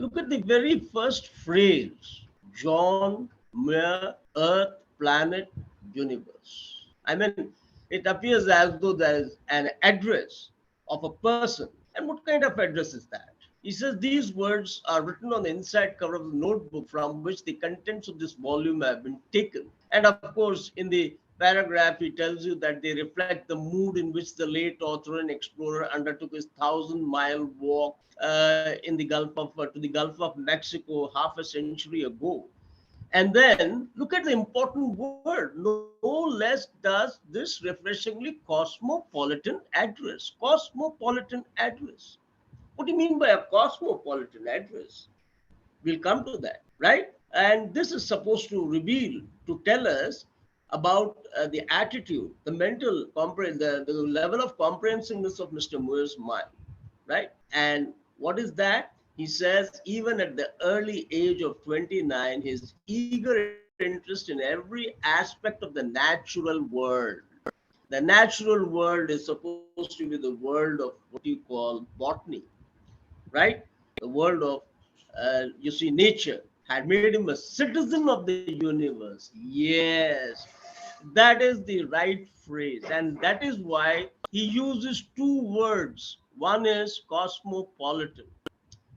look at the very first phrase, John Muir, Earth, Planet, Universe. I mean, it appears as though there is an address of a person. And what kind of address is that? He says these words are written on the inside cover of the notebook from which the contents of this volume have been taken. And of course, in the paragraph, he tells you that they reflect the mood in which the late author and explorer undertook his 1,000-mile walk in the Gulf of to the Gulf of Mexico half a century ago. And then look at the important word. No less does this refreshingly cosmopolitan address. Cosmopolitan address. What do you mean by a cosmopolitan address? We'll come to that, right? And this is supposed to reveal, to tell us about the attitude, the mental, the level of comprehensiveness of Mr. Muir's mind, right? And what is that? He says, even at the early age of 29, his eager interest in every aspect of the natural world. The natural world is supposed to be the world of what you call botany, right? The world of, you see, nature had made him a citizen of the universe. Yes, that is the right phrase. And that is why he uses two words. One is cosmopolitan.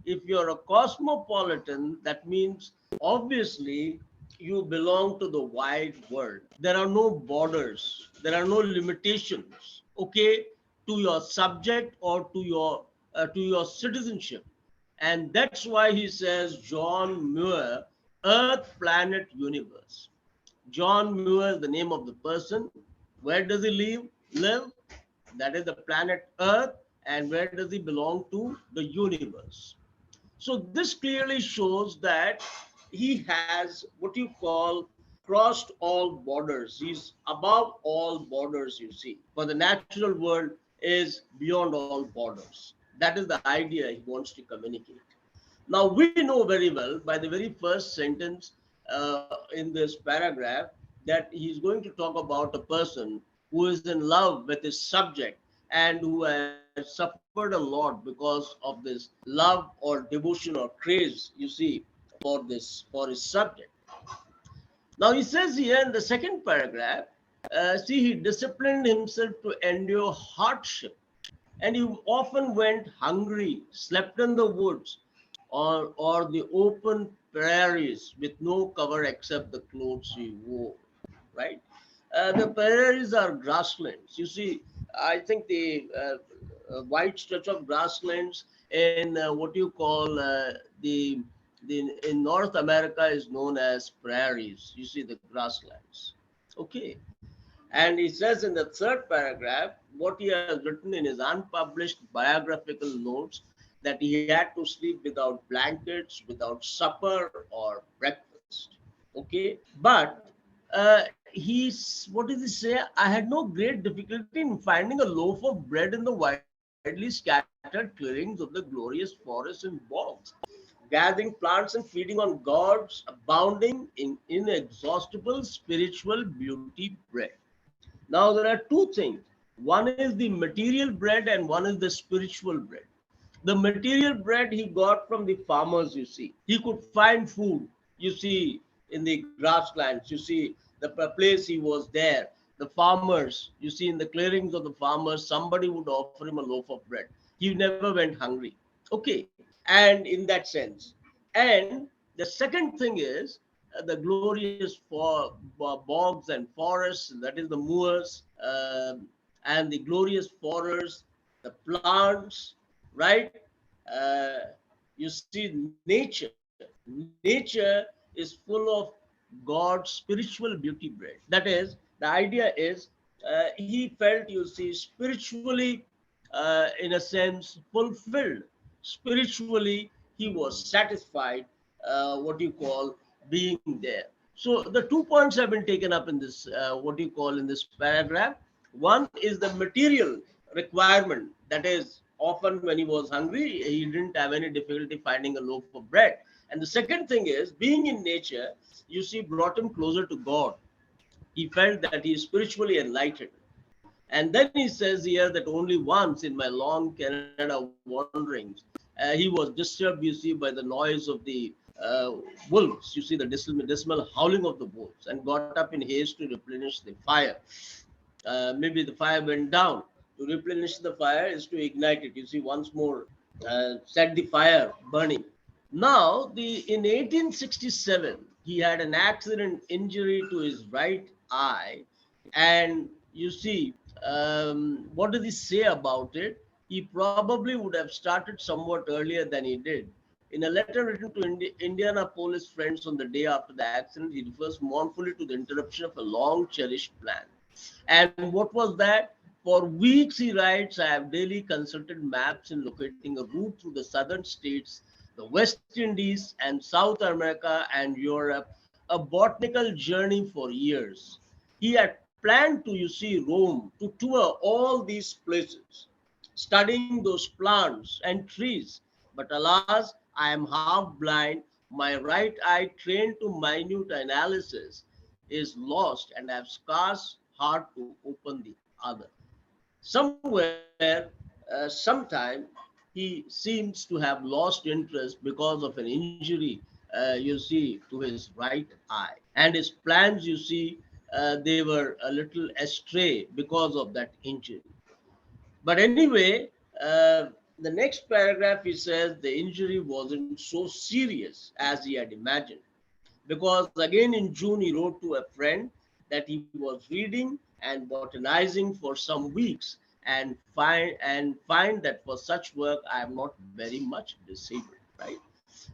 If you're a cosmopolitan, that means obviously you belong to the wide world. There are no borders, there are no limitations, okay, to your subject or to your citizenship. And that's why he says John Muir, Earth, Planet, Universe. John Muir is the name of the person. Where does he live? That is the planet Earth. And where does he belong to? The universe. So this clearly shows that he has what you call crossed all borders. He's above all borders, you see. For the natural world is beyond all borders. That is the idea he wants to communicate. Now, we know very well by the very first sentence in this paragraph that he's going to talk about a person who is in love with his subject and who has suffered a lot because of this love or devotion or craze, you see, for his subject. Now he says here in the second paragraph, see, he disciplined himself to endure hardship, and he often went hungry, slept in the woods or the open prairies with no cover except the clothes he wore, right? The prairies are grasslands. You see, I think the wide stretch of grasslands in what you call the in North America is known as prairies. You see the grasslands. Okay. And he says in the third paragraph, what he has written in his unpublished biographical notes, that he had to sleep without blankets, without supper or breakfast. Okay. But what does he say? I had no great difficulty in finding a loaf of bread in the widely scattered clearings of the glorious forests and bogs, gathering plants and feeding on God's abounding in inexhaustible spiritual beauty bread. Now, there are two things. One is the material bread and one is the spiritual bread. The material bread he got from the farmers, you see. He could find food, you see, in the grasslands, you see, the place he was there. The farmers, you see, in the clearings of the farmers, somebody would offer him a loaf of bread. He never went hungry. Okay. And in that sense. And the second thing is the glorious bogs and forests, that is the moors, and the glorious forests, the plants, right? Uh, you see, nature is full of God's spiritual beauty bread. That is, the idea is he felt, you see, spiritually, in a sense, fulfilled. Spiritually, he was satisfied, what you call, being there. So the 2 points have been taken up in this, what you call, in this paragraph. One is the material requirement. That is, often when he was hungry, he didn't have any difficulty finding a loaf of bread. And the second thing is, being in nature, you see, brought him closer to God. He felt that he is spiritually enlightened. And then he says here that only once in my long Canada wanderings He was disturbed, you see, by the noise of the wolves. You see the dismal howling of the wolves, and got up in haste to replenish the fire. Maybe the fire went down. To replenish the fire is to ignite it. You see, once more, set the fire burning. Now, in 1867, he had an accident injury to his right eye, and you see, what does he say about it? He probably would have started somewhat earlier than he did. In a letter written to Indianapolis friends on the day after the accident, he refers mournfully to the interruption of a long cherished plan. And what was that? For weeks, he writes, I have daily consulted maps in locating a route through the southern states, the West Indies, and South America and Europe, a botanical journey for years. He had planned to, you see, roam, to tour all these places, studying those plants and trees. But alas, I am half blind. My right eye, trained to minute analysis, is lost, and I have scarce heart to open the other. Somewhere, sometime, he seems to have lost interest because of an injury, you see, to his right eye. And his plans, you see, they were a little astray because of that injury. But anyway, the next paragraph he says the injury wasn't so serious as he had imagined, because again in June he wrote to a friend that he was reading and botanizing for some weeks, and find that for such work I am not very much disabled. Right?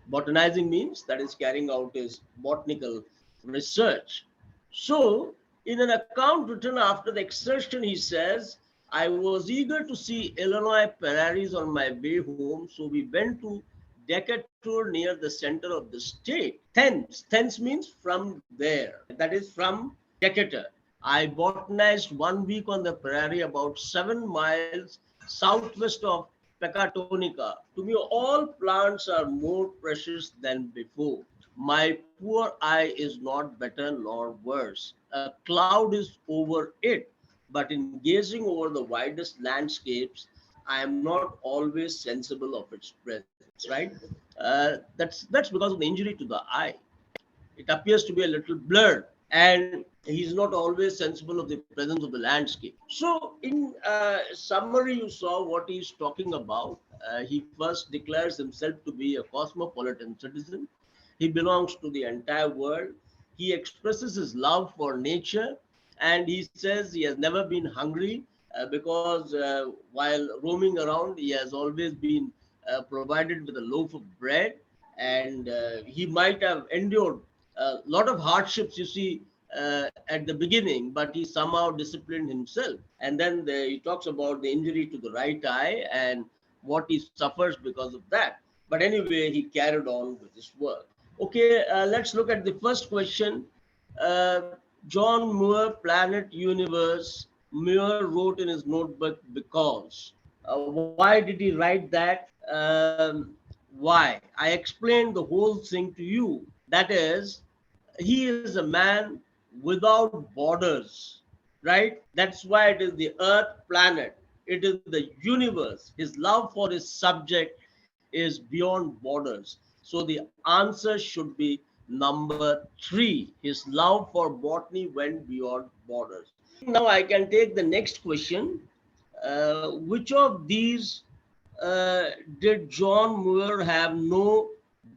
Botanizing means that is carrying out his botanical research. So, in an account written after the exertion, he says, I was eager to see Illinois prairies on my way home, so we went to Decatur near the center of the state. Thence means from there. That is from Decatur. I botanized 1 week on the prairie about 7 miles southwest of Pecatonica. To me, all plants are more precious than before. My poor eye is not better nor worse. A cloud is over it, but in gazing over the widest landscapes, I am not always sensible of its presence. Right? That's because of the injury to the eye. It appears to be a little blurred, and he's not always sensible of the presence of the landscape. So, in summary, you saw what he's talking about. He first declares himself to be a cosmopolitan citizen. He belongs to the entire world. He expresses his love for nature, and he says he has never been hungry because while roaming around, he has always been provided with a loaf of bread, and he might have endured a lot of hardships, you see, at the beginning, but he somehow disciplined himself. And then he talks about the injury to the right eye and what he suffers because of that. But anyway, he carried on with his work. Okay, let's look at the first question. Uh, John Muir, Planet Universe. Muir wrote in his notebook because. Why did he write that? Why? I explained the whole thing to you. That is, he is a man without borders, right? That's why it is the earth planet, it is the universe. His love for his subject is beyond borders. So the answer should be number 3. His love for botany went beyond borders. Now I can take the next question. Which of these uh, did John Muir have no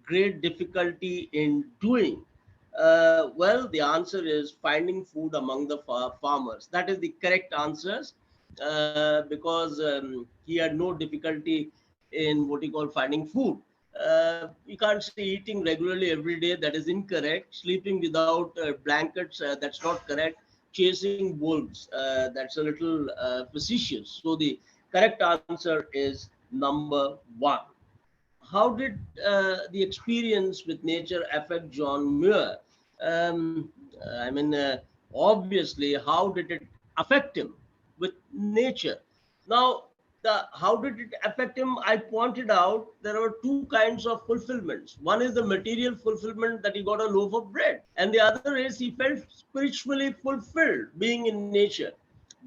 great difficulty in doing? Well, the answer is finding food among the farmers. That is the correct answers, because he had no difficulty in what he called finding food. You can't say eating regularly every day. That is incorrect. Sleeping without blankets. That's not correct. Chasing wolves. That's a little facetious. So the correct answer is number 1. How did the experience with nature affect John Muir? Um, I mean, obviously, how did it affect him with nature? Now, how did it affect him? I pointed out there are two kinds of fulfillments. One is the material fulfillment that he got a loaf of bread, and the other is he felt spiritually fulfilled being in nature.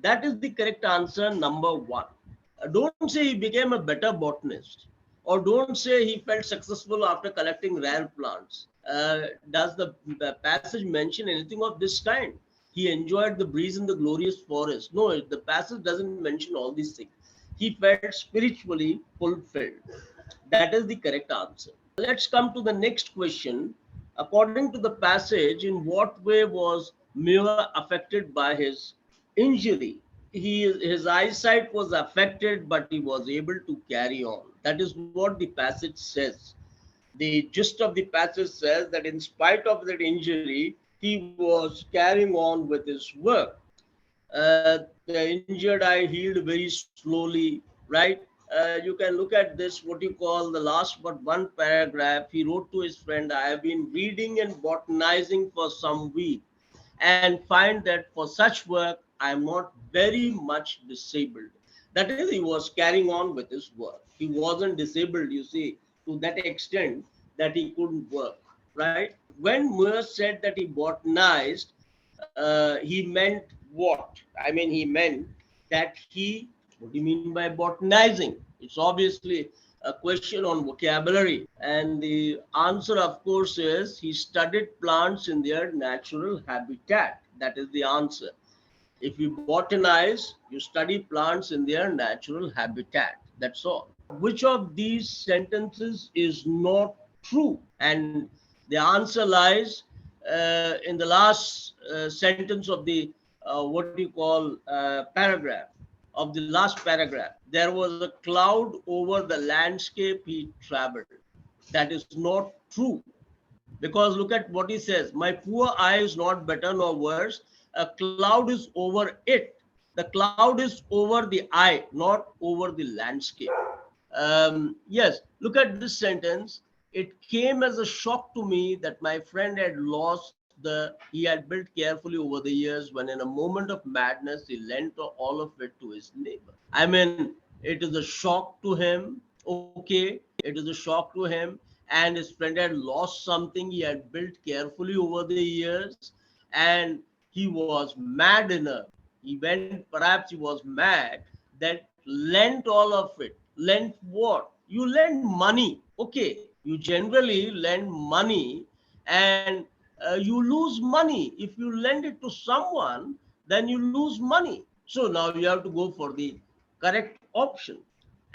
That is the correct answer, number 1. Don't say he became a better botanist Or don't say he felt successful after collecting rare plants. Does the passage mention anything of this kind? He enjoyed the breeze in the glorious forest. No, the passage doesn't mention all these things. He felt spiritually fulfilled. That is the correct answer. Let's come to the next question. According to the passage, in what way was Muir affected by his injury? His eyesight was affected, but he was able to carry on. That is what the passage says. The gist of the passage says that in spite of that injury, he was carrying on with his work. The injured eye healed very slowly, right? You can look at this, what you call the last but one paragraph. He wrote to his friend, I have been reading and botanizing for some weeks and find that for such work, I am not very much disabled. That is, he was carrying on with his work. He wasn't disabled, you see, to that extent that he couldn't work, right? When Muir said that he botanized, he meant what? I mean, he meant that what do you mean by botanizing? It's obviously a question on vocabulary. And the answer, of course, is he studied plants in their natural habitat. That is the answer. If you botanize, you study plants in their natural habitat. That's all. Which of these sentences is not true? And the answer lies in the last sentence of the what do you call paragraph, of the last paragraph. There was a cloud over the landscape he traveled. That is not true. Because look at what he says, my poor eye is not better nor worse. A cloud is over it. The cloud is over the eye, not over the landscape. Yes, look at this sentence. It came as a shock to me that my friend had lost he had built carefully over the years when in a moment of madness he lent all of it to his neighbor. I mean, it is a shock to him. Okay, it is a shock to him. And his friend had lost something he had built carefully over the years, and he was mad enough. Perhaps he was mad that lent all of it. Lent what? You lend money. Okay, you generally lend money, and you lose money. If you lend it to someone, then you lose money. So now you have to go for the correct option.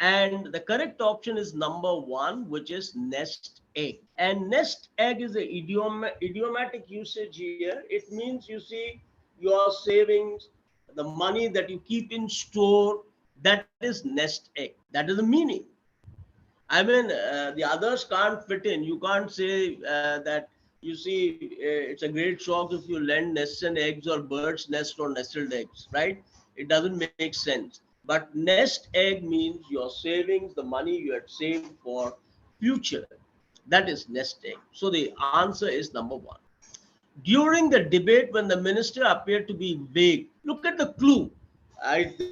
And the correct option is number one, which is nest egg. And nest egg is an idiomatic usage here. It means, you see, your savings, the money that you keep in store, that is nest egg. That is the meaning. I mean, the others can't fit in. You can't say that, you see, it's a great shock if you lend nests and eggs or bird's nest or nestled eggs, right? It doesn't make sense. But nest egg means your savings, the money you had saved for future. That is nest egg. So the answer is number one. During the debate, when the minister appeared to be vague, look at the clue.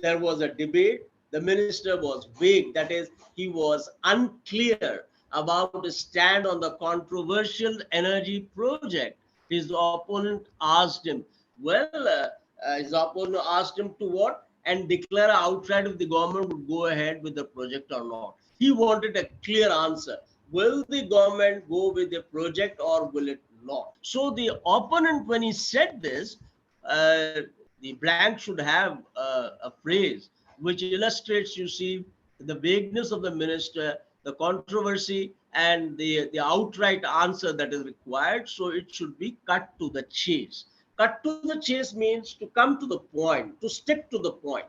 There was a debate. The minister was vague. That is, he was unclear about his stand on the controversial energy project. His opponent asked him, his opponent asked him to what? And declare outright if the government would go ahead with the project or not. He wanted a clear answer. Will the government go with the project or will it not? So the opponent, when he said this, the blank should have a phrase which illustrates, you see, the vagueness of the minister, the controversy, and the outright answer that is required. So it should be cut to the chase. Cut to the chase means to come to the point, to stick to the point.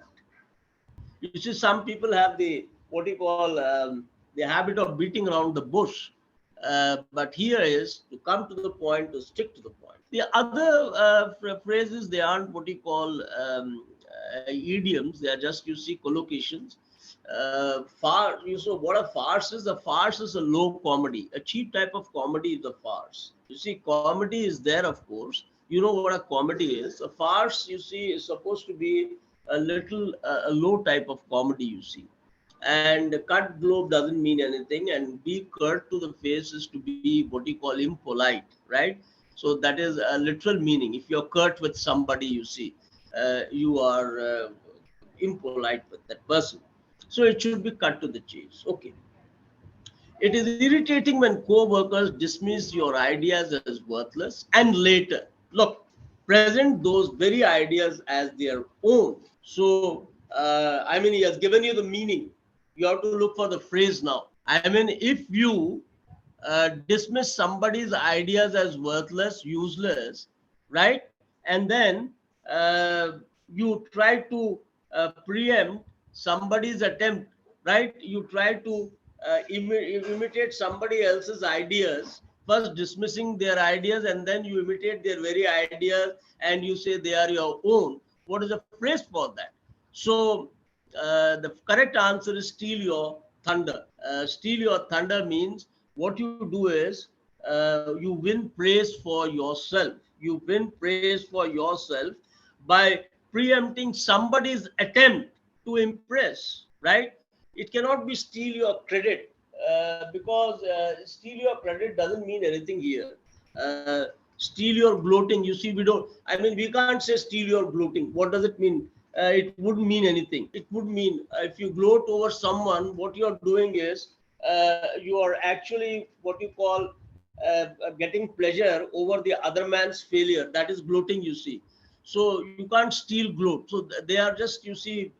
You see, some people have the, what you call, the habit of beating around the bush. But here is to come to the point, to stick to the point. The other phrases, they aren't what you call idioms. They are just, you see, collocations. You saw what a farce is. A farce is a low comedy. A cheap type of comedy is a farce. You see, comedy is there, of course. You know what a comedy is. A farce, you see, is supposed to be a low type of comedy, you see. And cut globe doesn't mean anything, and be curt to the face is to be what you call impolite, right? So that is a literal meaning. If you're curt with somebody, you see, you are impolite with that person. So it should be cut to the chase. Okay. It is irritating when co-workers dismiss your ideas as worthless and later, look, present those very ideas as their own. So, I mean, he has given you the meaning. You have to look for the phrase now. I mean, if you dismiss somebody's ideas as worthless, useless, right? And then uh, you try to preempt somebody's attempt, right? You try to imitate somebody else's ideas, first dismissing their ideas, and then you imitate their very ideas and you say they are your own. What is the phrase for that? So, the correct answer is steal your thunder. Steal your thunder means what you do is you win praise for yourself. You win praise for yourself by preempting somebody's attempt to impress, right? It cannot be steal your credit because steal your credit doesn't mean anything here. Uh, Steal your gloating. You see, we don't, I mean, we can't say steal your gloating. What does it mean? It wouldn't mean anything. It would mean if you gloat over someone, what you're doing is you are actually what you call getting pleasure over the other man's failure. That is gloating, you see. So you can't steal gloat. So they are just, you see,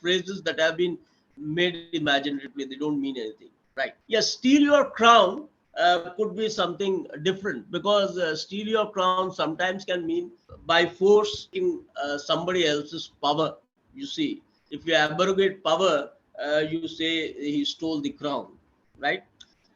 phrases that have been made imaginatively. They don't mean anything, right? Yes, steal your crown could be something different because steal your crown sometimes can mean by force in somebody else's power. You see, if you abrogate power, you say he stole the crown, right?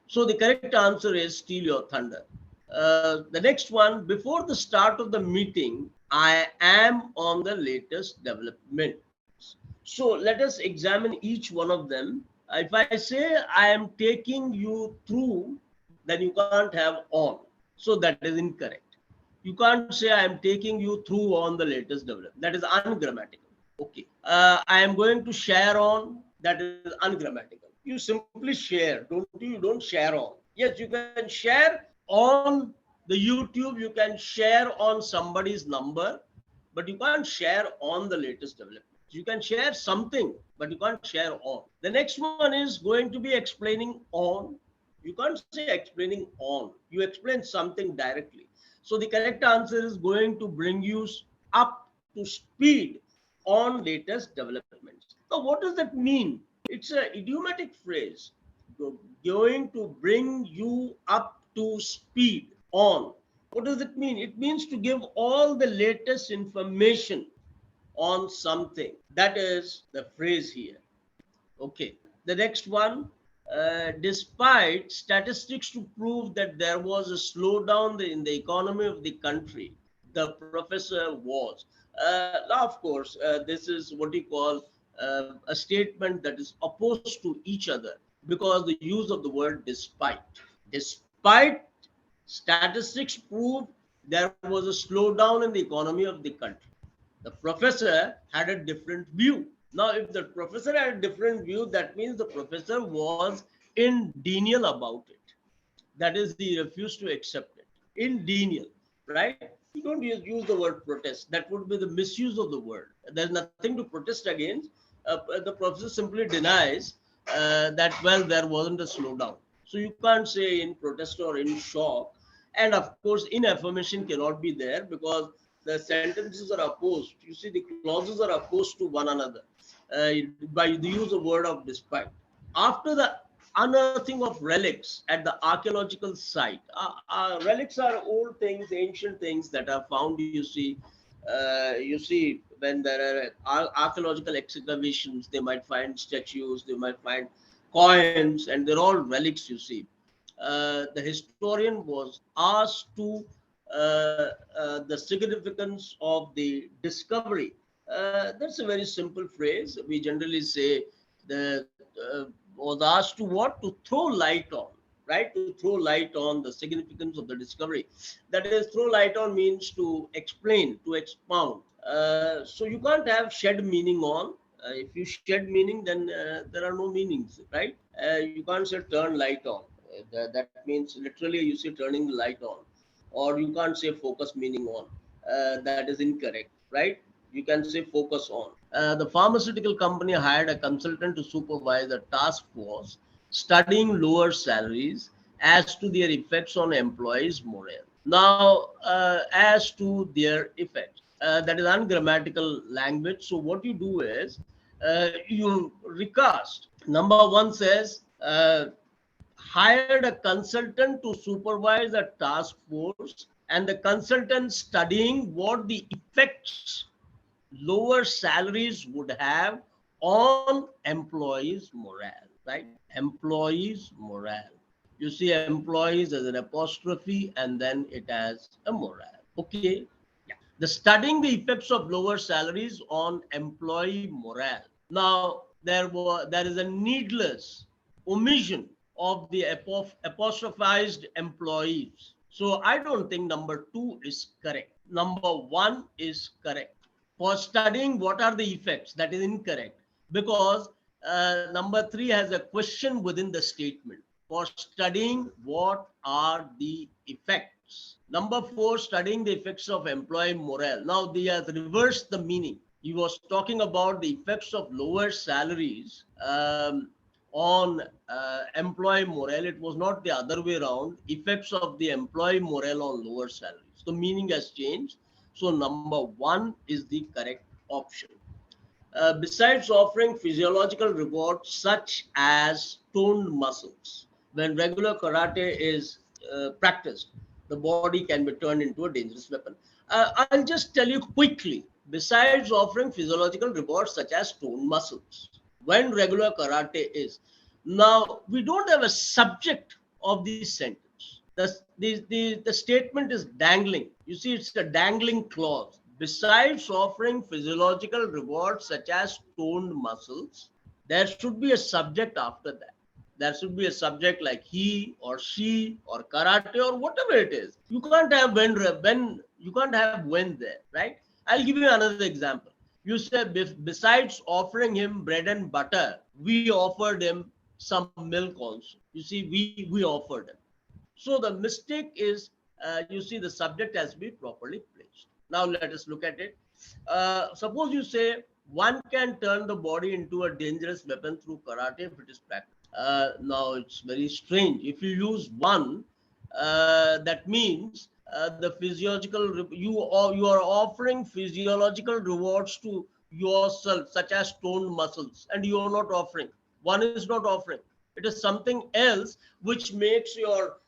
So the correct answer is steal your thunder. The next one, before the start of the meeting, I am on the latest developments. So let us examine each one of them. If I say I am taking you through, then you can't have on. So that is incorrect. You can't say I am taking you through on the latest development. That is ungrammatical. Okay. I am going to share on. That is ungrammatical. You simply share. You don't share on. Yes, you can share on the YouTube. You can share on somebody's number, but you can't share on the latest development. You can share something, but you can't share on. The next one is going to be explaining on. You can't say explaining on. You explain something directly. So the correct answer is going to bring you up to speed on latest developments. Now, what does that mean? It's an idiomatic phrase. Going to bring you up to speed on. What does it mean? It means to give all the latest information on something. That is the phrase here. Okay. The next one, despite statistics to prove that there was a slowdown in the economy of the country, the professor was. Now, of course, this is what you call a statement that is opposed to each other because the use of the word despite. Despite statistics proved there was a slowdown in the economy of the country. The professor had a different view. Now, if the professor had a different view, that means the professor was in denial about it. That is, he refused to accept it. In denial, right? You don't use the word protest. That would be the misuse of the word. There's nothing to protest against. The professor simply denies that, well, there wasn't a slowdown. So you can't say in protest or in shock. And of course, in affirmation cannot be there because the sentences are opposed. You see, the clauses are opposed to one another by the use of word of despite. After the unearthing of relics at the archaeological site, relics are old things, ancient things that are found. You see, when there are archaeological excavations, they might find statues, they might find coins, and they're all relics. You see, the historian was asked to the significance of the discovery. That's a very simple phrase. We generally say the was asked to what? To throw light on, right? To throw light on the significance of the discovery. That is, throw light on means to explain, to expound. So you can't have shed meaning on. If you shed meaning, then there are no meanings, right? You can't say turn light on. That means literally you say turning the light on, or you can't say focus meaning on. That is incorrect, right? You can say focus on. The pharmaceutical company hired a consultant to supervise a task force studying lower salaries as to their effects on employees' morale. Now, as to their effects, that is ungrammatical language. So what you do is you recast. Number one says hired a consultant to supervise a task force, and the consultant studying what the effects lower salaries would have on employees' morale, right? Employees' morale. You see employees as an apostrophe and then it has a morale. Okay. Yeah. The studying the effects of lower salaries on employee morale. Now, there is a needless omission of the apostrophized employees. So I don't think number two is correct. Number one is correct. For studying what are the effects, that is incorrect, because number three has a question within the statement. For studying what are the effects. Number four, studying the effects of employee morale. Now they have reversed the meaning. He was talking about the effects of lower salaries on employee morale. It was not the other way around. Effects of the employee morale on lower salaries. The meaning has changed. So number one is the correct option. Besides offering physiological rewards such as toned muscles, when regular karate is practiced, the body can be turned into a dangerous weapon. I'll just tell you quickly, besides offering physiological rewards such as toned muscles, when regular karate is, now we don't have a subject of this sentence. The statement is dangling. You see, it's a dangling clause. Besides offering physiological rewards such as toned muscles, there should be a subject after that. There should be a subject like he or she or karate or whatever it is. You can't have when you can't have when there, right? I'll give you another example. You say besides offering him bread and butter, we offered him some milk also. You see, we offered him. So the mistake is, you see, the subject has to be properly placed. Now let us look at it. Suppose you say one can turn the body into a dangerous weapon through karate if it is practiced. Now it's very strange. If you use one, that means the physiological you are offering physiological rewards to yourself, such as toned muscles, and you are not offering. One is not offering. It is something else which makes your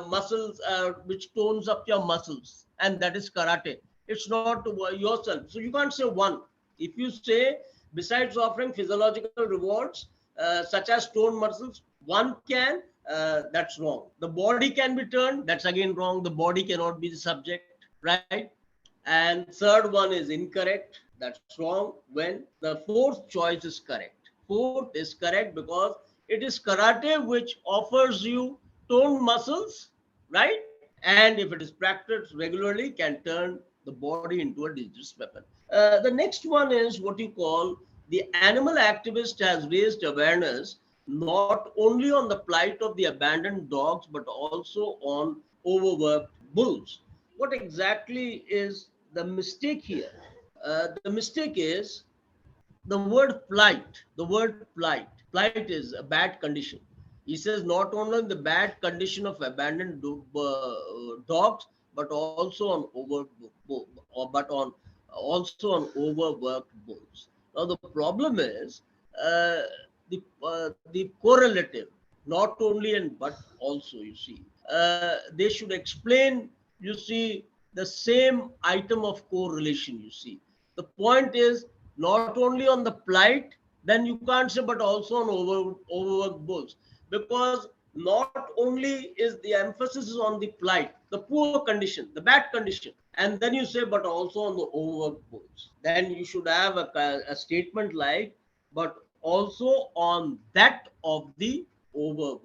muscles, which tones up your muscles, and that is karate. It's not yourself. So you can't say one. If you say besides offering physiological rewards such as toned muscles, one can, that's wrong. The body can be turned, that's again wrong. The body cannot be the subject, right? And third one is incorrect, that's wrong. When the fourth choice is correct. Fourth is correct because it is karate which offers you toned muscles, right? And if it is practiced regularly, can turn the body into a dangerous weapon. The next one is what you call the animal activist has raised awareness not only on the plight of the abandoned dogs but also on overworked bulls. What exactly is the mistake here? The mistake is the word plight. The word plight. Plight is a bad condition. He says not only the bad condition of abandoned dogs, but also on also on overworked bulls. Now the problem is the correlative, not only and but also. You see, they should explain. You see, the same item of correlation. You see, the point is not only on the plight, then you can't say, but also on overworked bulls, because not only is the emphasis is on the plight, the poor condition, the bad condition, and then you say, but also on the overworked bulls. Then you should have a statement like, but also on that of the overworked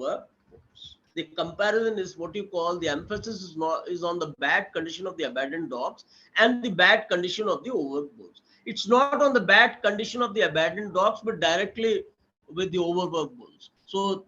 bulls. The comparison is what you call the emphasis is on the bad condition of the abandoned dogs and the bad condition of the overworked bulls. It's not on the bad condition of the abandoned dogs, but directly with the overworked bulls. So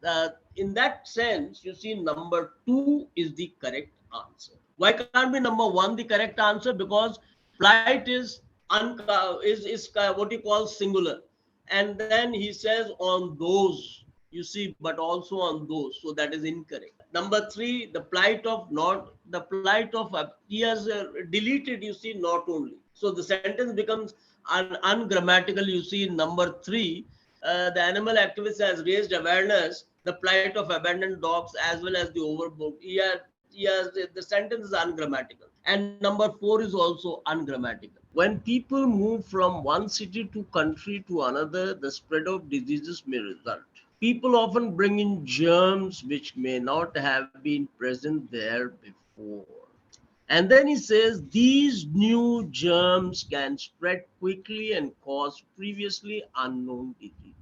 in that sense, you see, number two is the correct answer. Why can't be number one the correct answer? Because plight is what you call singular, and then he says on those. you see, but also on those. So that is incorrect. Number three, the plight of not, the plight of, he has deleted, you see, not only. So the sentence becomes ungrammatical, you see, in number three. The animal activist has raised awareness, the plight of abandoned dogs as well as the overboard. He has the sentence is ungrammatical. And number four is also ungrammatical. When people move from one city to country to another, the spread of diseases may result. People often bring in germs which may not have been present there before. And then he says these new germs can spread quickly and cause previously unknown disease.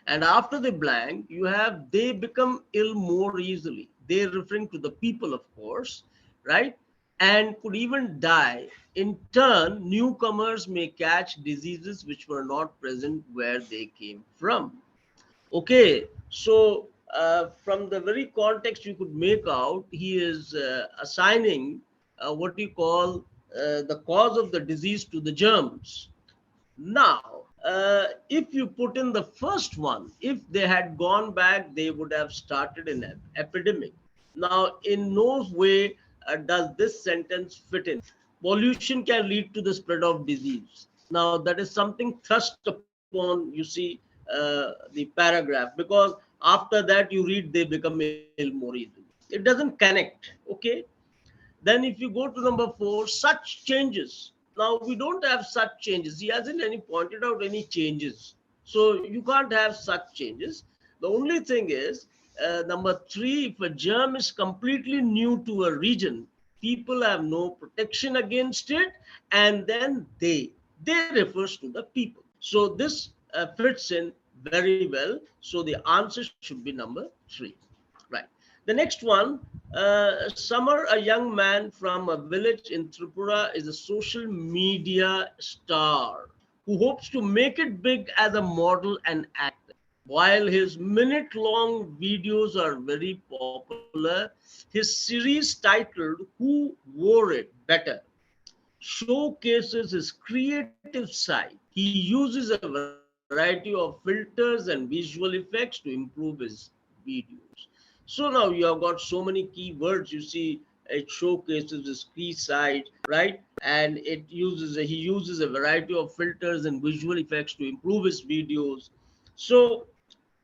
And after the blank, you have they become ill more easily. They're referring to the people, of course, right? And could even die. In turn, newcomers may catch diseases which were not present where they came from. Okay, so from the very context, you could make out he is assigning what you call the cause of the disease to the germs. Now, if you put in the first one, if they had gone back, they would have started an epidemic. Now, in no way does this sentence fit in. Pollution can lead to the spread of disease. Now, that is something thrust upon, you see, the paragraph, because after that you read they become ill more easily. It doesn't connect. Okay. Then if you go to number four, such changes. Now we don't have such changes. He hasn't any pointed out any changes. So you can't have such changes. The only thing is, number three, if a germ is completely new to a region, people have no protection against it, and then they refers to the people. So this fits in very well. So the answer should be number three. Right. The next one, Summer, a young man from a village in Tripura, is a social media star who hopes to make it big as a model and actor. While his minute-long videos are very popular, his series titled "Who Wore It Better" showcases his creative side. He uses a variety of filters and visual effects to improve his videos. So now you have got so many keywords, you see, it showcases his key side, right? And he uses a variety of filters and visual effects to improve his videos. So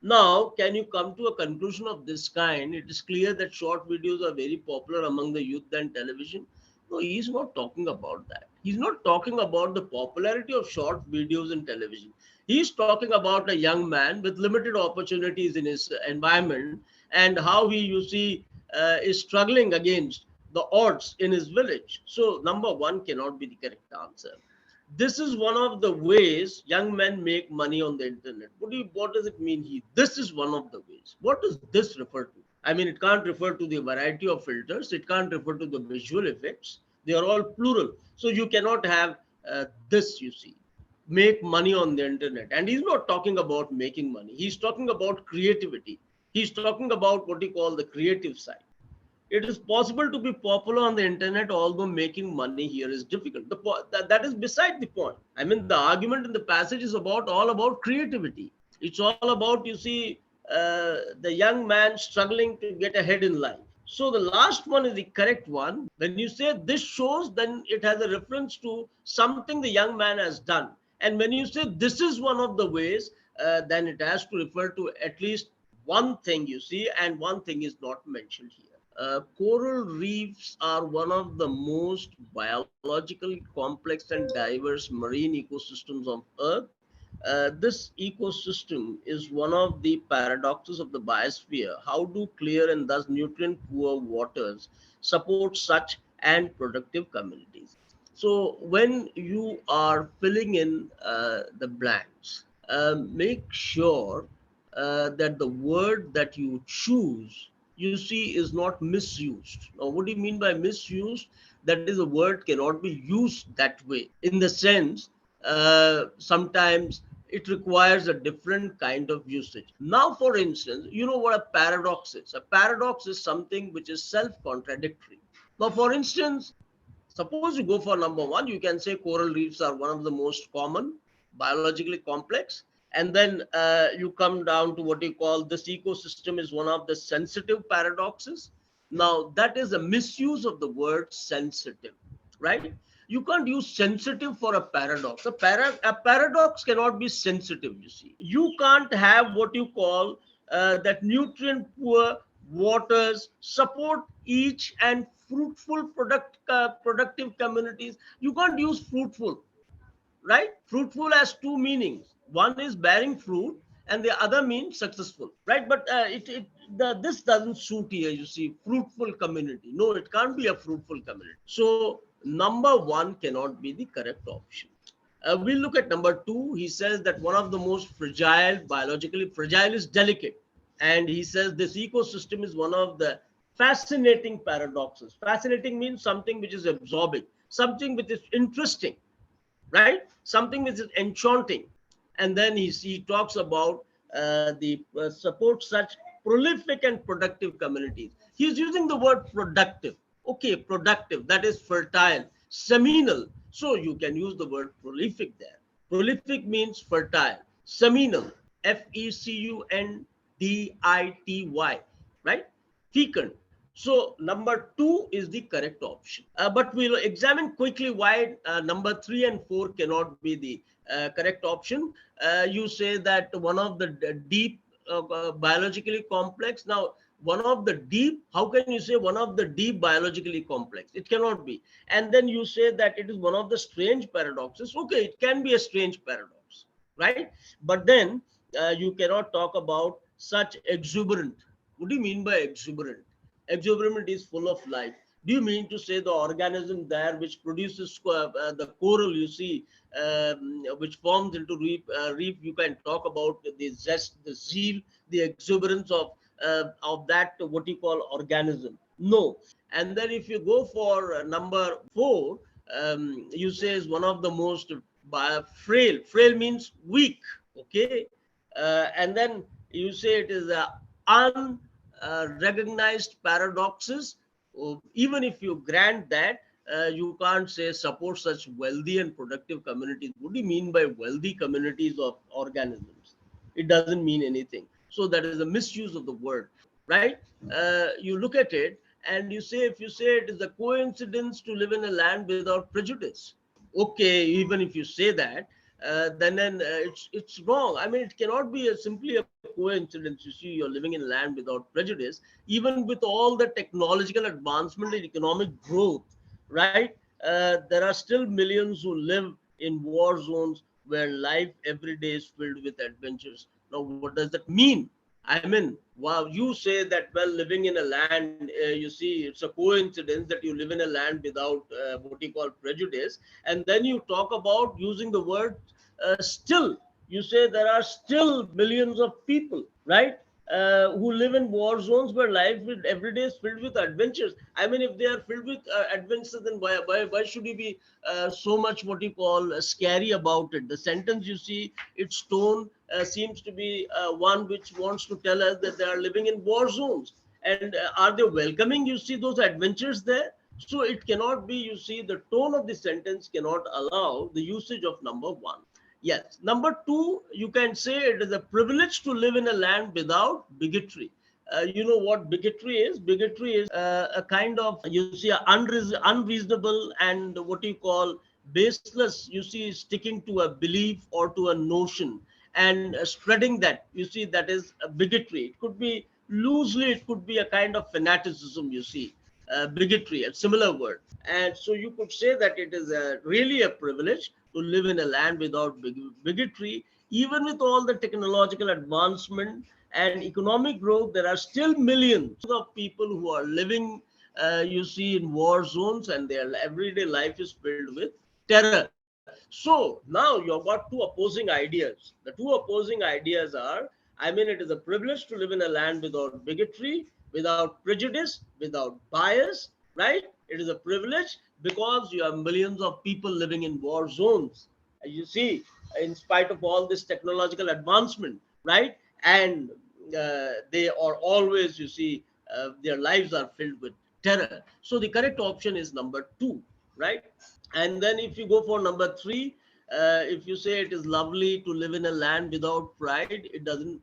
now, can you come to a conclusion of this kind? It is clear that short videos are very popular among the youth than television. No, he's not talking about that. He's not talking about the popularity of short videos in television. He's talking about a young man with limited opportunities in his environment, and how he, you see, is struggling against the odds in his village. So, number one cannot be the correct answer. This is one of the ways young men make money on the internet. What does it mean here? This is one of the ways. What does this refer to? I mean, it can't refer to the variety of filters. It can't refer to the visual effects. They are all plural. So you cannot have this, you see, make money on the internet. And he's not talking about making money. He's talking about creativity. He's talking about what he call the creative side. It is possible to be popular on the internet, although making money here is difficult. That is beside the point. I mean, the argument in the passage is all about creativity. It's all about, you see, the young man struggling to get ahead in life. So the last one is the correct one. When you say this shows, then it has a reference to something the young man has done. And when you say this is one of the ways, then it has to refer to at least one thing, you see, and one thing is not mentioned here. Coral reefs are one of the most biologically complex and diverse marine ecosystems on Earth. This ecosystem is one of the paradoxes of the biosphere. How do clear and thus nutrient poor waters support such and productive communities? So, when you are filling in the blanks, make sure that the word that you choose, you see, is not misused. Now, what do you mean by misused? That is, a word cannot be used that way, in the sense, sometimes it requires a different kind of usage. Now, for instance, you know what a paradox is? A paradox is something which is self-contradictory. Now, for instance, suppose you go for number one, you can say coral reefs are one of the most common, biologically complex, And then you come down to what you call this ecosystem is one of the sensitive paradoxes. Now, that is a misuse of the word sensitive, right? You can't use sensitive for a paradox. A paradox cannot be sensitive, you see. You can't have what you call that nutrient poor waters support each and fruitful productive communities. You can't use fruitful, right? Fruitful has two meanings. One is bearing fruit, and the other means successful, right? But this doesn't suit here. You see, fruitful community. No, it can't be a fruitful community. So number one cannot be the correct option. We'll look at number two. He says that one of the most fragile, biologically fragile is delicate. And he says this ecosystem is one of the fascinating paradoxes. Fascinating means something which is absorbing, something which is interesting, right? Something which is enchanting. And then he talks about the support such prolific and productive communities. He's using the word productive. Okay, productive, that is fertile, seminal. So you can use the word prolific there. Prolific means fertile, seminal, FECUNDITY, right? Fecund. So number two is the correct option. But we'll examine quickly why number three and four cannot be the correct option. You say that one of the deep biologically complex. Now, one of the deep, how can you say one of the deep biologically complex? It cannot be. And then you say that it is one of the strange paradoxes. Okay, it can be a strange paradox, right? But then you cannot talk about such exuberant. What do you mean by exuberant? Exuberant is full of life. Do you mean to say the organism there which produces the coral, you see, which forms into reef, you can talk about the zest, the zeal, the exuberance of that, what you call organism? No. And then if you go for number four, you say is one of the most frail. Frail means weak, okay? And then you say it is a unrecognized paradoxes. Even if you grant that, you can't say support such wealthy and productive communities. What do you mean by wealthy communities of organisms? It doesn't mean anything. So that is a misuse of the word, right? You look at it and you say, if you say it is a coincidence to live in a land without prejudice, okay, even if you say that, then it's wrong. I mean, it cannot be simply a coincidence. You see, you're living in land without prejudice, even with all the technological advancement and economic growth, right? There are still millions who live in war zones where life every day is filled with adventures. Now, what does that mean? I mean, wow, you say that, well, living in a land, you see, it's a coincidence that you live in a land without what you call prejudice. And then you talk about using the word still. You say there are still millions of people, right? Who live in war zones where life every day is filled with adventures. I mean, if they are filled with adventures, then why should you be so much what you call scary about it? The sentence, you see, its tone seems to be one which wants to tell us that they are living in war zones. And are they welcoming, you see, those adventures there? So it cannot be, you see, the tone of the sentence cannot allow the usage of number one. Yes. Number two, you can say it is a privilege to live in a land without bigotry. You know what bigotry is? Bigotry is a kind of, you see, unreasonable and what you call baseless, you see, sticking to a belief or to a notion and spreading that, you see, that is a bigotry. It could be loosely, it could be a kind of fanaticism, you see, bigotry, a similar word. And so you could say that it is really a privilege to live in a land without bigotry. Even with all the technological advancement and economic growth, there are still millions of people who are living, you see, in war zones, and their everyday life is filled with terror. So now you've got two opposing ideas. The two opposing ideas are, I mean, it is a privilege to live in a land without bigotry, without prejudice, without bias, right? It is a privilege because you have millions of people living in war zones. You see, in spite of all this technological advancement, right? And they are always, you see, their lives are filled with terror. So the correct option is number two, right? And then if you go for number three, If you say it is lovely to live in a land without pride, it doesn't.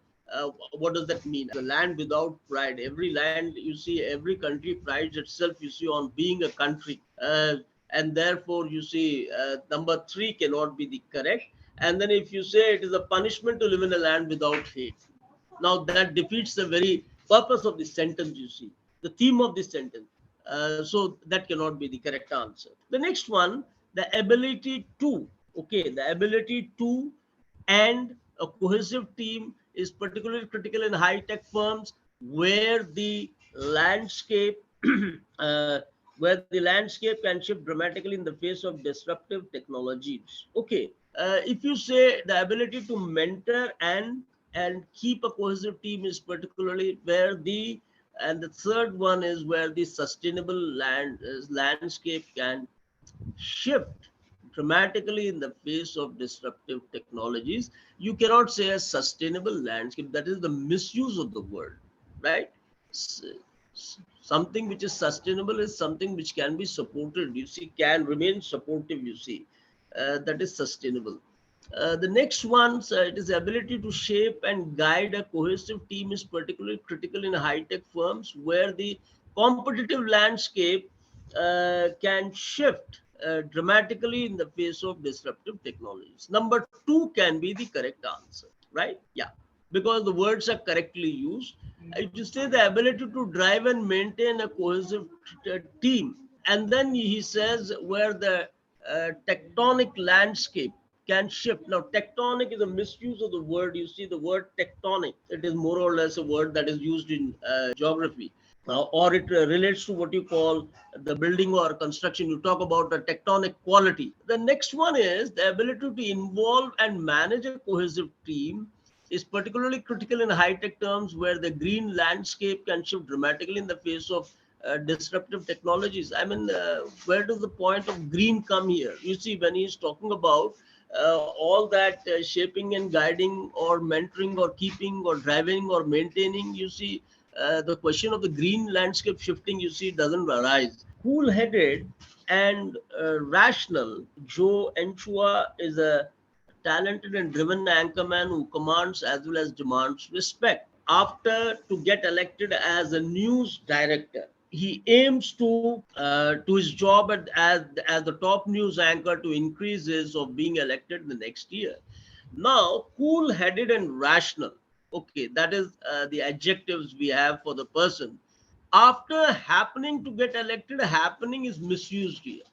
What does that mean? A land without pride. Every land you see, every country prides itself, you see, on being a country, and therefore you see number three cannot be the correct. And then if you say it is a punishment to live in a land without hate, now that defeats the very purpose of the sentence, you see, the theme of the sentence. So that cannot be the correct answer. The next one, the ability to, okay, the ability to and a cohesive team is particularly critical in high-tech firms where the landscape uh, where the landscape can shift dramatically in the face of disruptive technologies. Okay, if you say the ability to mentor and keep a cohesive team is particularly where the, and the third one is where the sustainable landscape can shift dramatically in the face of disruptive technologies. You cannot say a sustainable landscape. That is the misuse of the word, right? Something which is sustainable is something which can be supported, you see, can remain supportive, you see. That is sustainable. The next one, it is ability to shape and guide a cohesive team is particularly critical in high-tech firms where the competitive landscape can shift dramatically in the face of disruptive technologies. Number two can be the correct answer, right? Yeah, because the words are correctly used. It is say the ability to drive and maintain a cohesive team. And then he says where the tectonic landscape can shift. Now, tectonic is a misuse of the word. You see, the word tectonic, it is more or less a word that is used in geography. Or it relates to what you call the building or construction. You talk about a tectonic quality. The next one is the ability to involve and manage a cohesive team is particularly critical in high-tech terms where the green landscape can shift dramatically in the face of disruptive technologies. I mean, where does the point of green come here? You see, when he's talking about all that shaping and guiding or mentoring or keeping or driving or maintaining, you see, the question of the green landscape shifting, you see, doesn't arise. Cool-headed and rational, Joe Enchua is a talented and driven anchorman who commands as well as demands respect. After to get elected as a news director, he aims to his job as the top news anchor to increase his of being elected the next year. Now, cool-headed and rational. Okay, that is the adjectives we have for the person. After happening to get elected, happening is misused here.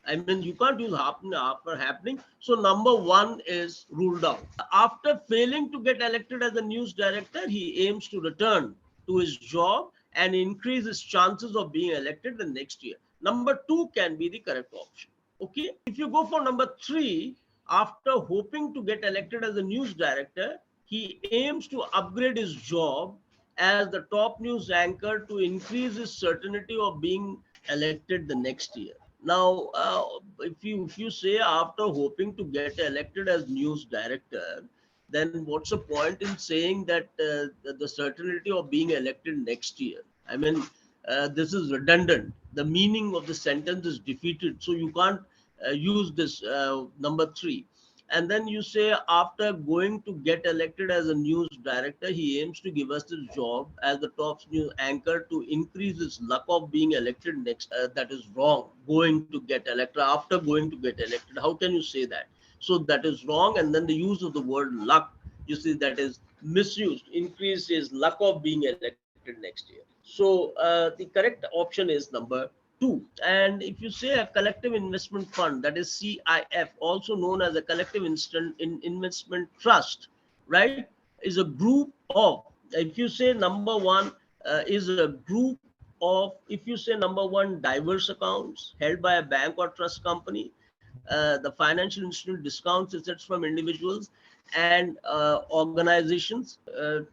I mean, you can't use happen after happening. So number one is ruled out. After failing to get elected as a news director, he aims to return to his job and increase his chances of being elected the next year. Number two can be the correct option. Okay. If you go for number three, after hoping to get elected as a news director, he aims to upgrade his job as the top news anchor to increase his certainty of being elected the next year. Now, if you say after hoping to get elected as news director, then what's the point in saying that the certainty of being elected next year? I mean, this is redundant. The meaning of the sentence is defeated. So you can't use this number three. And then you say after going to get elected as a news director, he aims to give us his job as the top news anchor to increase his luck of being elected next. That is wrong. Going to get elected, after going to get elected, how can you say that? So that is wrong. And then the use of the word luck, you see, that is misused. Increase his luck of being elected next year. So the correct option is number two. And if you say a collective investment fund, that is CIF, also known as a collective investment trust, right, is a group of, if you say number one is a group of, if you say number one, diverse accounts held by a bank or trust company, the financial institute discounts assets from individuals and organizations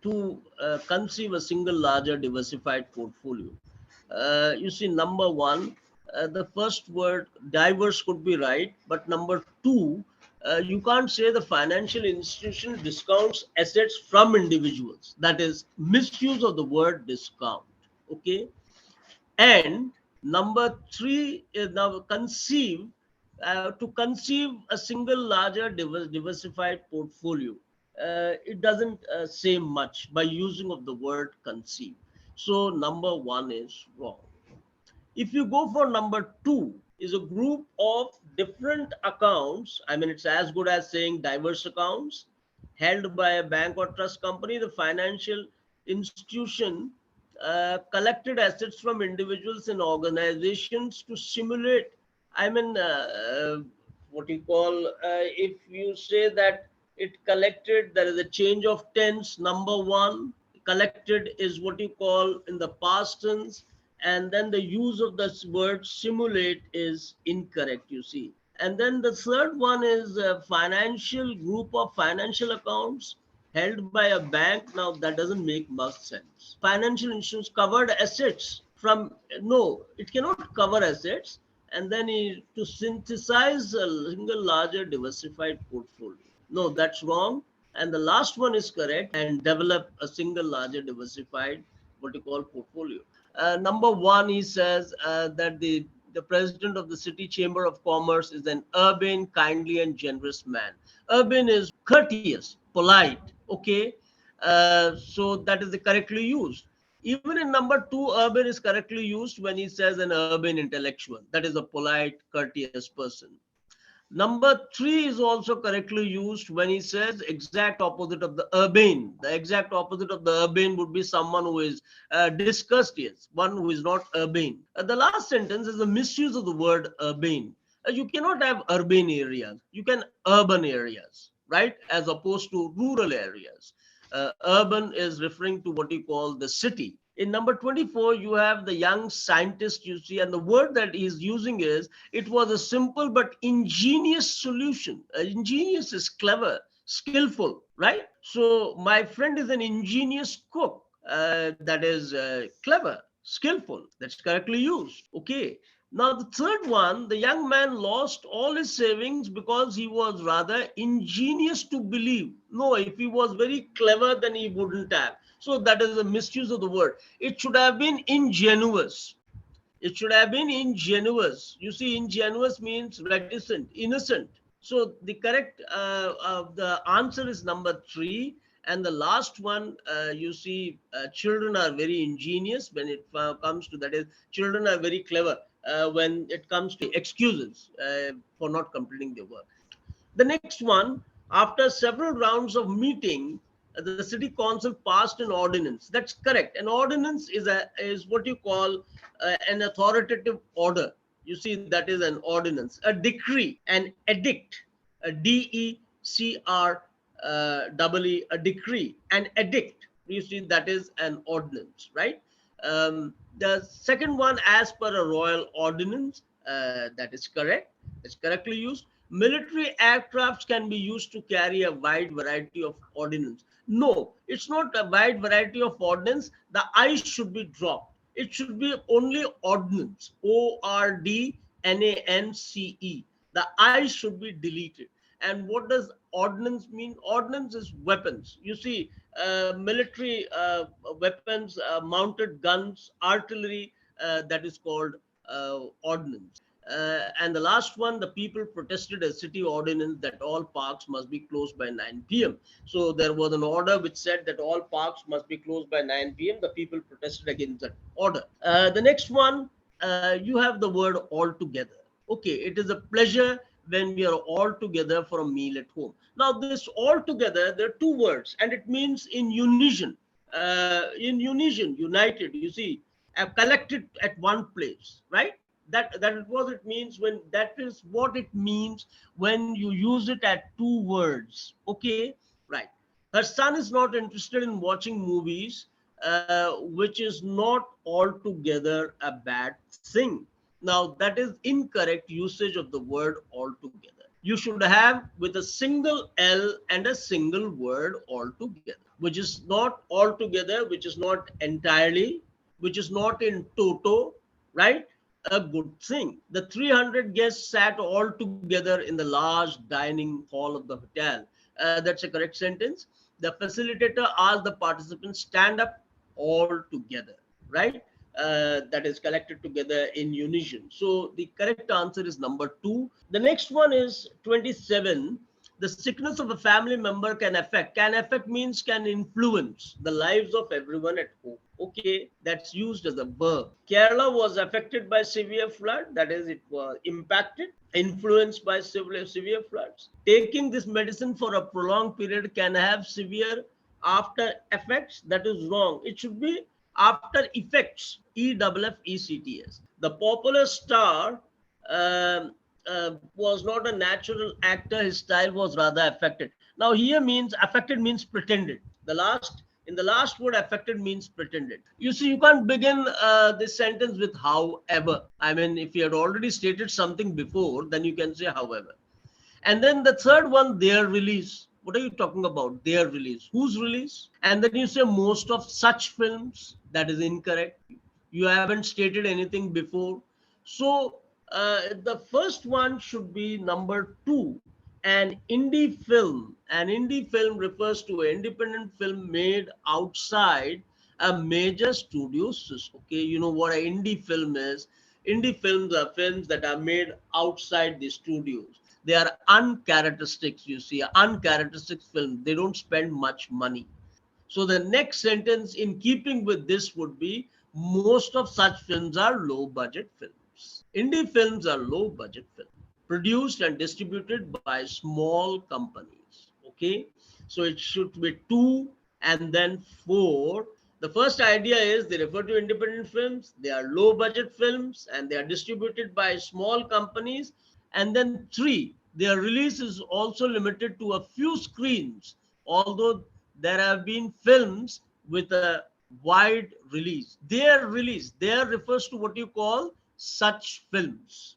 to conceive a single larger diversified portfolio. You see, number one, the first word diverse could be right, but number two, you can't say the financial institution discounts assets from individuals. That is misuse of the word discount. Okay. And number three is now conceive. To conceive a single larger diversified portfolio. It doesn't say much by using of the word conceive. So number one is wrong. If you go for number two, is a group of different accounts. I mean, it's as good as saying diverse accounts held by a bank or trust company. The financial institution collected assets from individuals and organizations to simulate. I mean, what you call, if you say that it collected, there is a change of tense. Number one, collected is what you call in the past tense, and then the use of this word simulate is incorrect, you see. And then the third one is a financial group of financial accounts held by a bank. Now that doesn't make much sense. Financial institutions covered assets from, no, it cannot cover assets, and then to synthesize a single larger diversified portfolio. No, that's wrong. And the last one is correct, and develop a single larger diversified what you call portfolio. Number one, he says that the president of the city chamber of commerce is an urban, kindly, and generous man. Urban is courteous, polite. Okay, so that is the correctly used. Even in number two, urban is correctly used when he says an urban intellectual. That is a polite, courteous person. Number three is also correctly used when he says exact opposite of the urbane. The exact opposite of the urbane would be someone who is discourteous, one who is not urbane. The last sentence is a misuse of the word urbane. You cannot have urban areas. You can urban areas, right? As opposed to rural areas. Urban is referring to what you call the city. In number 24, you have the young scientist, you see, and the word that he's using is, it was a simple but ingenious solution. Ingenious is clever, skillful, right? So my friend is an ingenious cook. That is clever, skillful. That's correctly used. Okay. Now, the third one, the young man lost all his savings because he was rather ingenious to believe. No, if he was very clever, then he wouldn't have. So that is a misuse of the word. It should have been ingenuous. It should have been ingenuous. You see, ingenuous means reticent, innocent. So the correct the answer is number three. And the last one, you see, children are very ingenious when it comes to, that is, children are very clever when it comes to excuses for not completing their work. The next one, after several rounds of meeting, the city council passed an ordinance. That's correct. An ordinance is what you call an authoritative order. You see, that is an ordinance, a decree, an edict, a DECR a decree, an edict. You see, that is an ordinance, right? The second one, as per a royal ordinance, that is correct. It's correctly used. Military aircrafts can be used to carry a wide variety of ordnance. No, it's not a wide variety of ordnance. The I should be dropped. It should be only ordnance. ORDNANCE. The I should be deleted. And what does ordnance mean? Ordnance is weapons. You see, military weapons, mounted guns, artillery, that is called ordnance. And the last one, the people protested a city ordinance that all parks must be closed by 9 p.m. So there was an order which said that all parks must be closed by 9 p.m. The people protested against that order. The next one, you have the word altogether. Okay, it is a pleasure when we are all together for a meal at home. Now, this all together, there are two words, and it means in unison. In unison, united. You see, collected at one place, right? That is what it means when, that is what it means when you use it at two words. Okay, right. Her son is not interested in watching movies, which is not altogether a bad thing. Now that is incorrect usage of the word altogether. You should have with a single L and a single word altogether, which is not altogether, which is not entirely, which is not in toto, right? A good thing. The 300 guests sat all together in the large dining hall of the hotel. That's a correct sentence. The facilitator asked the participants stand up all together, right? that is collected together in unison. So the correct answer is number 2. The next one is 27. The sickness of a family member can affect. Can affect means can influence the lives of everyone at home. Okay, that's used as a verb. Kerala was affected by severe flood. That is, it was impacted, influenced by severe floods. Taking this medicine for a prolonged period can have severe after effects. That is wrong. It should be after effects. EFFECTS. The popular star was not a natural actor. His style was rather affected. Now here means affected means pretended. The last word affected means pretended. You see, you can't begin this sentence with however. I mean, if you had already stated something before, then you can say however. And then the third one, their release. What are you talking about? Their release. Whose release? And then you say most of such films. That is incorrect. You haven't stated anything before. So the first one should be number 2. An indie film. An indie film refers to an independent film made outside a major studio system. Okay, you know what an indie film is. Indie films are films that are made outside the studios. They are uncharacteristic, you see, uncharacteristic film. They don't spend much money. So the next sentence in keeping with this would be most of such films are low budget films. Indie films are low budget films produced and distributed by small companies. Okay, so it should be 2 and then 4. The first idea is they refer to independent films, they are low budget films, and they are distributed by small companies. And then 3, their release is also limited to a few screens, although there have been films with a wide release. Their refers to what you call such films,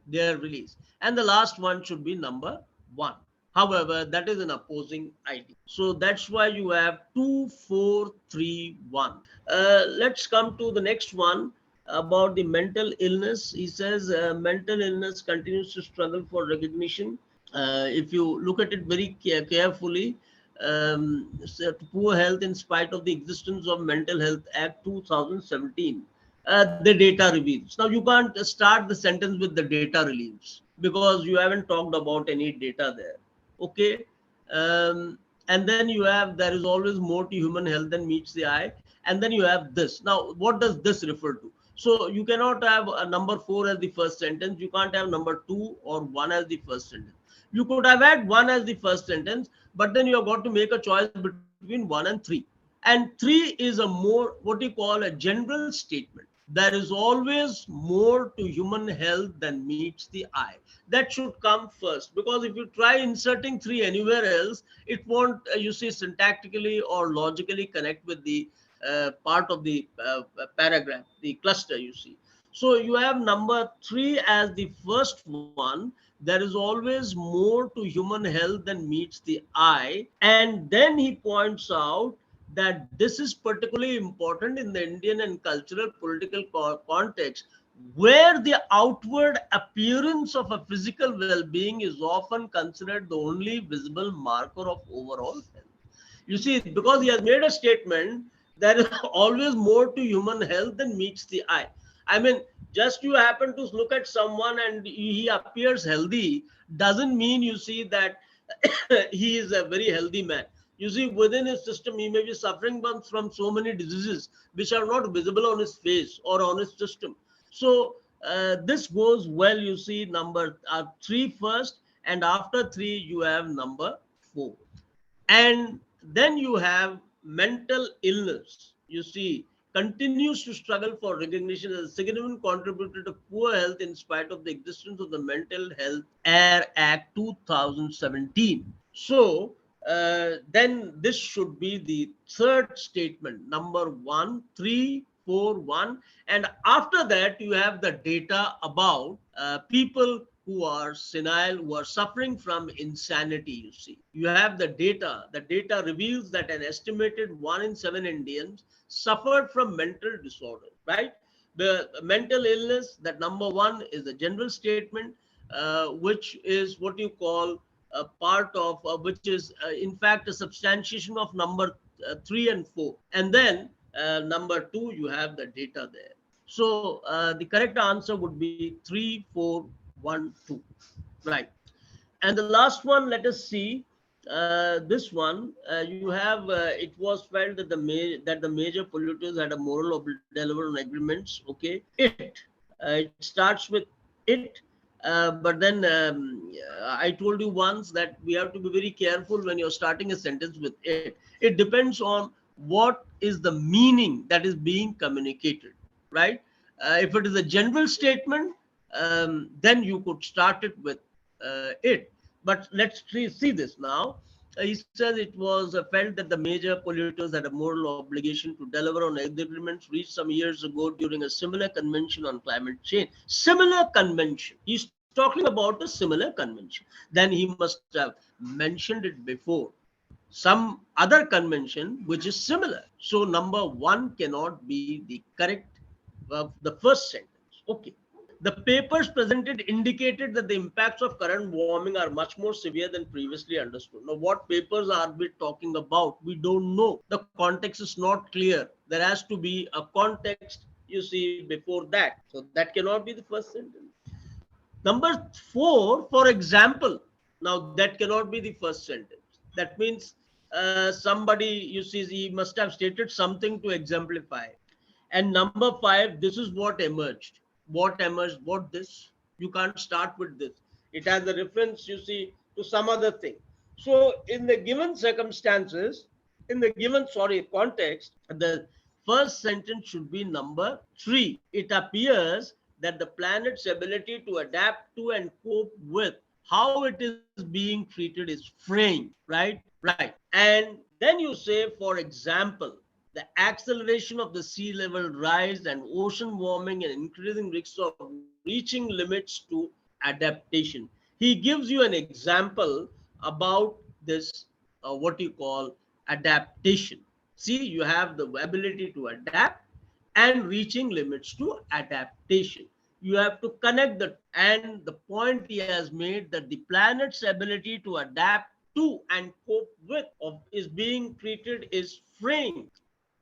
their release. And the last one should be number 1. However, that is an opposing idea. So that's why you have 2, 4, 3, 1. Let's come to the next one about the mental illness. He says mental illness continues to struggle for recognition. If you look at it very carefully, so poor health in spite of the existence of Mental Health Act 2017. The data reveals. Now, you can't start the sentence with the data reveals because you haven't talked about any data there. Okay. And then you have there is always more to human health than meets the eye. And then you have this. Now, what does this refer to? So you cannot have a number 4 as the first sentence. You can't have number 2 or 1 as the first sentence. You could have had 1 as the first sentence, but then you have got to make a choice between 1 and 3. And 3 is a more what you call a general statement. There is always more to human health than meets the eye. That should come first, because if you try inserting 3 anywhere else, it won't, you see, syntactically or logically connect with the part of the paragraph, the cluster, you see. So you have number 3 as the first one. There is always more to human health than meets the eye. And then he points out that this is particularly important in the Indian and cultural political context, where the outward appearance of a physical well-being is often considered the only visible marker of overall health. You see, because he has made a statement, there is always more to human health than meets the eye. I mean, just you happen to look at someone and he appears healthy doesn't mean, you see, that he is a very healthy man. You see, within his system, he may be suffering from so many diseases which are not visible on his face or on his system. So this goes well, you see, number 3 first, and after 3, you have number 4. And then you have mental illness, you see, continues to struggle for recognition as a significant contributor to poor health in spite of the existence of the Mental Health Act 2017. So then this should be the third statement, number 1, 3, 4, 1. And after that, you have the data about people who are senile, who are suffering from insanity, you see. You have the data. The data reveals that an estimated 1 in 7 Indians suffered from mental disorder, right? The mental illness, that number 1 is a general statement, which is what you call a part of, which is in fact a substantiation of number 3 and 4. And then Number 2, you have the data there. So the correct answer would be 3412. Right. And the last one, let us see. This one, you have. It was felt that the major polluters had a moral deliver on agreements. Okay, it starts with it, but then I told you once that we have to be very careful when you're starting a sentence with it. It depends on what is the meaning that is being communicated, right? If it is a general statement, then you could start it with it. But let's see this now. He says it was felt that the major polluters had a moral obligation to deliver on agreements reached some years ago during a similar convention on climate change. Similar convention. He's talking about a similar convention. Then he must have mentioned it before. Some other convention which is similar. So number 1 cannot be the correct of the first sentence. Okay. The papers presented indicated that the impacts of current warming are much more severe than previously understood. Now, what papers are we talking about? We don't know. The context is not clear. There has to be a context, you see, before that. So that cannot be the first sentence. Number 4, for example. Now, that cannot be the first sentence. That means somebody, you see, he must have stated something to exemplify. And number 5, this is what emerged. What emerged? What this? You can't start with this. It has a reference, you see, to some other thing. So, in the given circumstances, in the given, context, the first sentence should be number 3. It appears that the planet's ability to adapt to and cope with how it is being treated is framed, right? Right. And then you say, for example, the acceleration of the sea level rise and ocean warming and increasing risks of reaching limits to adaptation. He gives you an example about this, what you call adaptation. See, you have the ability to adapt and reaching limits to adaptation. You have to connect the, and the point he has made that the planet's ability to adapt to and cope with of is being treated is framed.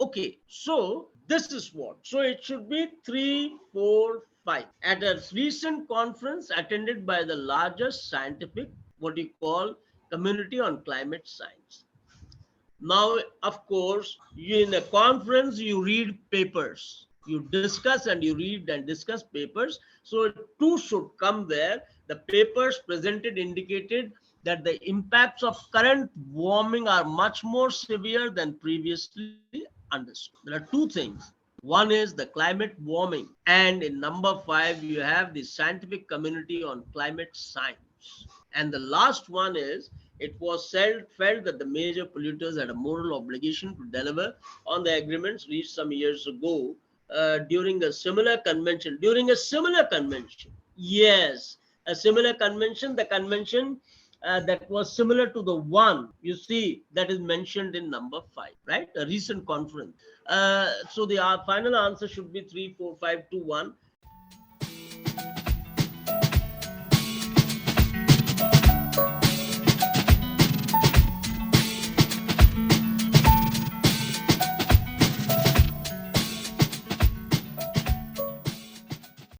Okay, so this is what. So it should be 3, 4, 5. At a recent conference attended by the largest scientific, what you call, community on climate science. Now, of course, you, in a conference, you read papers. You discuss and you read and discuss papers. So 2 should come there. The papers presented indicated that the impacts of current warming are much more severe than previously understood. There are 2 things. One is the climate warming, and in number 5, you have the scientific community on climate science. And the last one is it was felt that the major polluters had a moral obligation to deliver on the agreements reached some years ago during a similar convention. During a similar convention. Yes, a similar convention, the convention that was similar to the one, you see, that is mentioned in number 5, right? A recent conference. So the final answer should be 3, 4, 5, 2, 1.